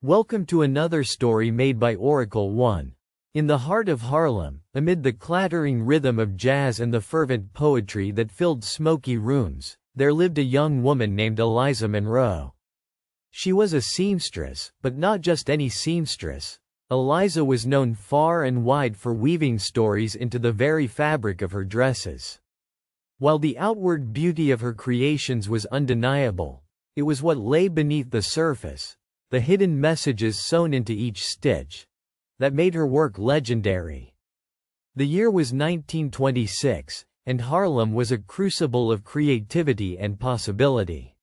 Welcome to another story made by Oracle One. In the heart of Harlem, amid the clattering rhythm of jazz and the fervent poetry that filled smoky rooms, there lived a young woman named Eliza Monroe. She was a seamstress, but not just any seamstress. Eliza was known far and wide for weaving stories into the very fabric of her dresses. While the outward beauty of her creations was undeniable, it was what lay beneath the surface, the hidden messages sewn into each stitch, that made her work legendary. The year was 1926, and Harlem was a crucible of creativity and possibility.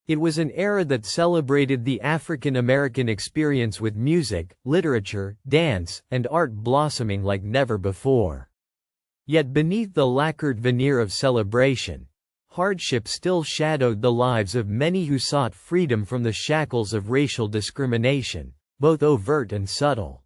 It was an era that celebrated the African American experience with music, literature, dance, and art blossoming like never before. Yet beneath the lacquered veneer of celebration, hardship still shadowed the lives of many who sought freedom from the shackles of racial discrimination, both overt and subtle.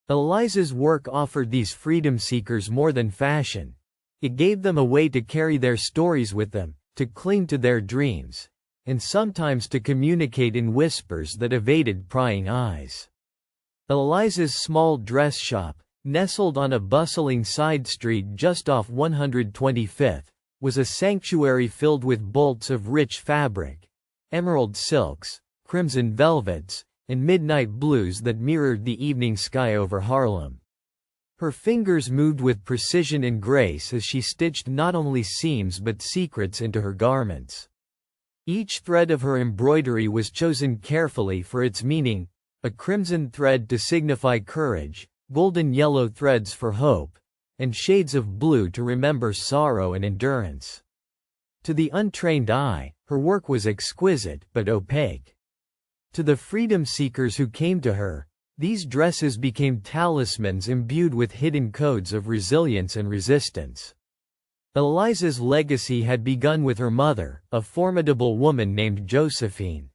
Eliza's work offered these freedom seekers more than fashion. It gave them a way to carry their stories with them, to cling to their dreams, and sometimes to communicate in whispers that evaded prying eyes. Eliza's small dress shop, nestled on a bustling side street just off 125th, was a sanctuary filled with bolts of rich fabric, emerald silks, crimson velvets, and midnight blues that mirrored the evening sky over Harlem. Her fingers moved with precision and grace as she stitched not only seams but secrets into her garments. Each thread of her embroidery was chosen carefully for its meaning, a crimson thread to signify courage, golden yellow threads for hope, and shades of blue to remember sorrow and endurance. To the untrained eye, her work was exquisite but opaque. To the freedom seekers who came to her, these dresses became talismans imbued with hidden codes of resilience and resistance. Eliza's legacy had begun with her mother, a formidable woman named Josephine.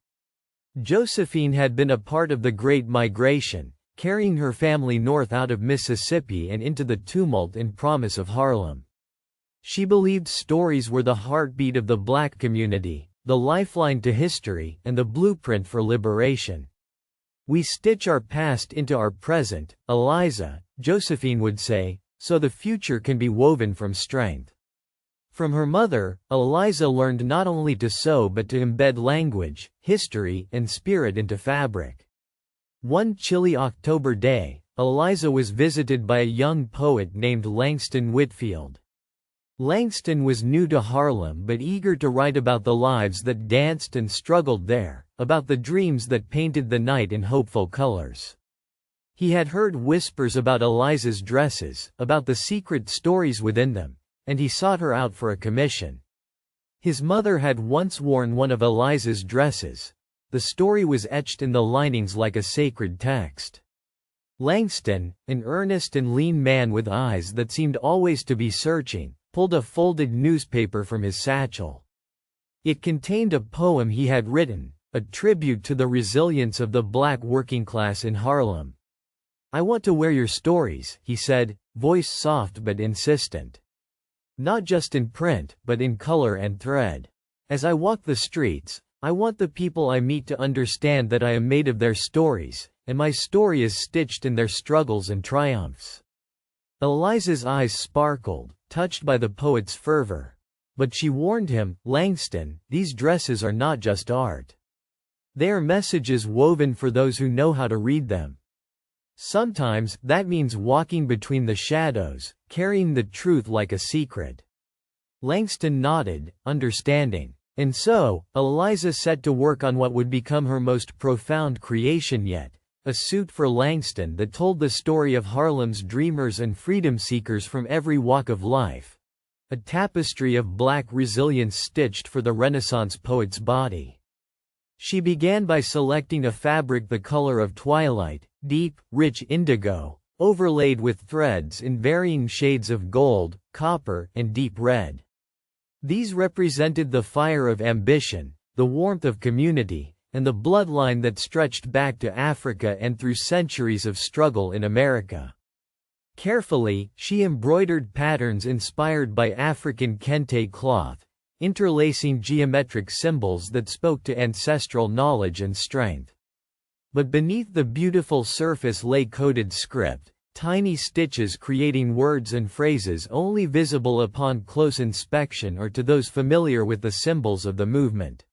Josephine had been a part of the Great Migration, carrying her family north out of Mississippi and into the tumult and promise of Harlem. She believed stories were the heartbeat of the black community, the lifeline to history, and the blueprint for liberation. "We stitch our past into our present, Eliza," Josephine would say, "so the future can be woven from strength." From her mother, Eliza learned not only to sew but to embed language, history, and spirit into fabric. One chilly October day, Eliza was visited by a young poet named Langston Whitfield. Langston was new to Harlem but eager to write about the lives that danced and struggled there, about the dreams that painted the night in hopeful colors. He had heard whispers about Eliza's dresses, about the secret stories within them, and he sought her out for a commission. His mother had once worn one of Eliza's dresses. The story was etched in the linings like a sacred text. Langston, an earnest and lean man with eyes that seemed always to be searching, pulled a folded newspaper from his satchel. It contained a poem he had written, a tribute to the resilience of the black working class in Harlem. "I want to wear your stories," he said, voice soft but insistent. "Not just in print, but in color and thread. As I walk the streets, I want the people I meet to understand that I am made of their stories, and my story is stitched in their struggles and triumphs." Eliza's eyes sparkled, touched by the poet's fervor. But she warned him, "Langston, these dresses are not just art. They are messages woven for those who know how to read them. Sometimes, that means walking between the shadows, carrying the truth like a secret." Langston nodded, understanding. And so, Eliza set to work on what would become her most profound creation yet, a suit for Langston that told the story of Harlem's dreamers and freedom seekers from every walk of life. A tapestry of black resilience stitched for the Renaissance poet's body. She began by selecting a fabric the color of twilight, deep, rich indigo, overlaid with threads in varying shades of gold, copper, and deep red. These represented the fire of ambition, the warmth of community, and the bloodline that stretched back to Africa and through centuries of struggle in America. Carefully, she embroidered patterns inspired by African kente cloth, interlacing geometric symbols that spoke to ancestral knowledge and strength. But beneath the beautiful surface lay coded script, tiny stitches creating words and phrases only visible upon close inspection or to those familiar with the symbols of the movement.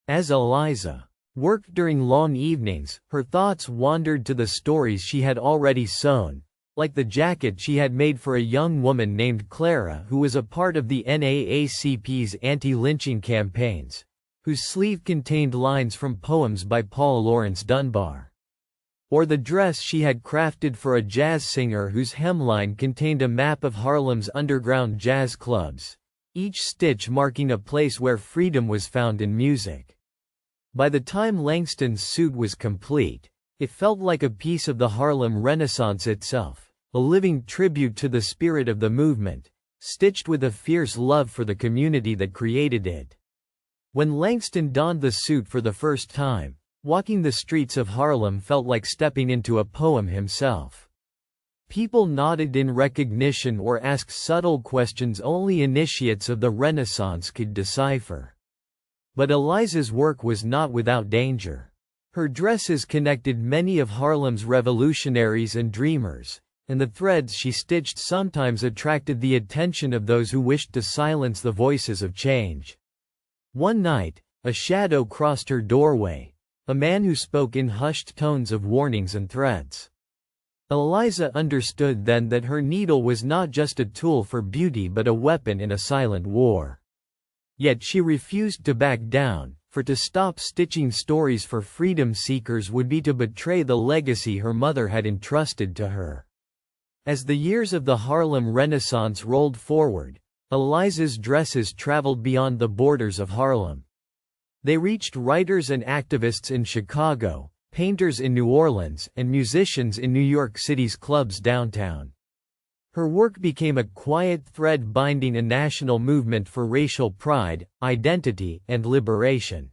As Eliza worked during long evenings, her thoughts wandered to the stories she had already sewn, like the jacket she had made for a young woman named Clara who was a part of the NAACP's anti-lynching campaigns, whose sleeve contained lines from poems by Paul Laurence Dunbar. Or the dress she had crafted for a jazz singer whose hemline contained a map of Harlem's underground jazz clubs, each stitch marking a place where freedom was found in music. By the time Langston's suit was complete, it felt like a piece of the Harlem Renaissance itself, a living tribute to the spirit of the movement, stitched with a fierce love for the community that created it. When Langston donned the suit for the first time, walking the streets of Harlem felt like stepping into a poem himself. People nodded in recognition or asked subtle questions only initiates of the Renaissance could decipher. But Eliza's work was not without danger. Her dresses connected many of Harlem's revolutionaries and dreamers, and the threads she stitched sometimes attracted the attention of those who wished to silence the voices of change. One night, a shadow crossed her doorway, a man who spoke in hushed tones of warnings and threats. Eliza understood then that her needle was not just a tool for beauty but a weapon in a silent war. Yet she refused to back down, for to stop stitching stories for freedom seekers would be to betray the legacy her mother had entrusted to her. As the years of the Harlem Renaissance rolled forward, Eliza's dresses traveled beyond the borders of Harlem. They reached writers and activists in Chicago, painters in New Orleans, and musicians in New York City's clubs downtown. Her work became a quiet thread binding a national movement for racial pride, identity, and liberation.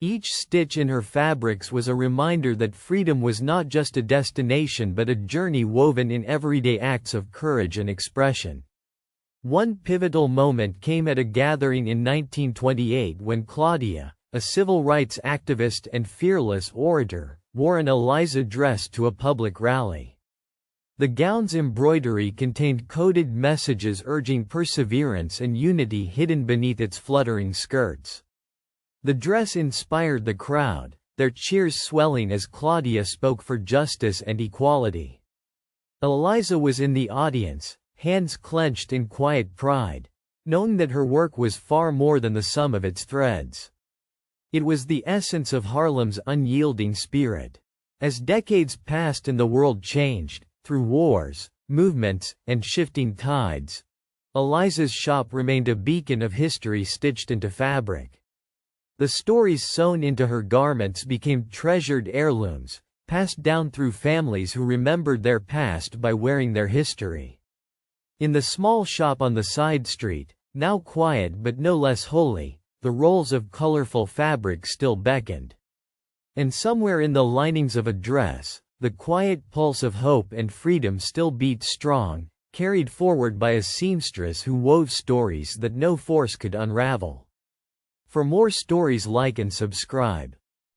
Each stitch in her fabrics was a reminder that freedom was not just a destination but a journey woven in everyday acts of courage and expression. One pivotal moment came at a gathering in 1928 when Claudia, a civil rights activist and fearless orator, wore an Eliza dress to a public rally. The gown's embroidery contained coded messages urging perseverance and unity hidden beneath its fluttering skirts. The dress inspired the crowd, their cheers swelling as Claudia spoke for justice and equality. Eliza was in the audience, hands clenched in quiet pride, knowing that her work was far more than the sum of its threads. It was the essence of Harlem's unyielding spirit. As decades passed and the world changed, through wars, movements, and shifting tides, Eliza's shop remained a beacon of history stitched into fabric. The stories sewn into her garments became treasured heirlooms, passed down through families who remembered their past by wearing their history. In the small shop on the side street, now quiet but no less holy, the rolls of colorful fabric still beckoned. And somewhere in the linings of a dress, the quiet pulse of hope and freedom still beat strong, carried forward by a seamstress who wove stories that no force could unravel. For more stories, like and subscribe.